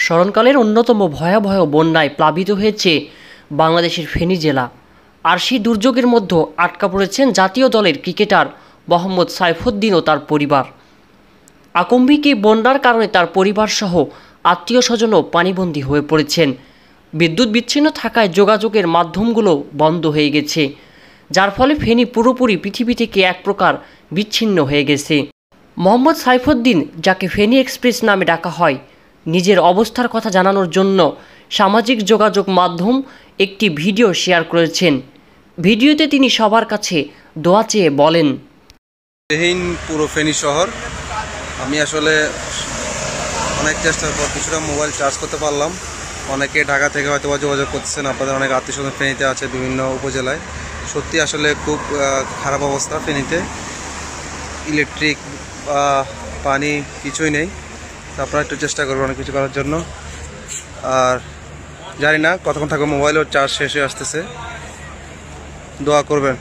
স্মরণকালের অন্যতম ভয়াবহ বন্যায় প্লাবিত হয়েছে বাংলাদেশের ফেনী জেলা। আর সেই দুর্যোগের মধ্যে আটকা পড়েছেন জাতীয় দলের ক্রিকেটার মোহাম্মদ সাইফুদ্দিন ও তার পরিবার। আকম্বিক এই বন্যার কারণে তার পরিবারসহ আত্মীয় স্বজনও পানিবন্দী হয়ে পড়েছেন। বিদ্যুৎ বিচ্ছিন্ন থাকায় যোগাযোগের মাধ্যমগুলো বন্ধ হয়ে গেছে, যার ফলে ফেনী পুরোপুরি পৃথিবী থেকে এক প্রকার বিচ্ছিন্ন হয়ে গেছে। মোহাম্মদ সাইফুদ্দিন, যাকে ফেনী এক্সপ্রেস নামে ডাকা হয়, নিজের অবস্থার কথা জানানোর জন্য সামাজিক যোগাযোগ মাধ্যম একটি ভিডিও শেয়ার করেছেন। ভিডিওতে তিনি সবার কাছে দোয়া চেয়ে বলেন, পুরো ফেনী শহর, আমি আসলে অনেক চেষ্টার পর কিছুটা মোবাইল চার্জ করতে পারলাম। অনেকে ঢাকা থেকে হয়তো যোগাযোগ করতেছেন, আপনাদের অনেক আত্মীয় স্বজন ফেনীতে আছে, বিভিন্ন উপজেলায়। সত্যি আসলে খুব খারাপ অবস্থা ফেনীতে, ইলেকট্রিক পানি কিছুই নেই। আপনারা একটু চেষ্টা করবেন অনেক কিছু করার জন্য। আর জানি না কতক্ষণ থাকবে, মোবাইলের চার্জ শেষ হয়ে আসতেছে, দোয়া করবেন।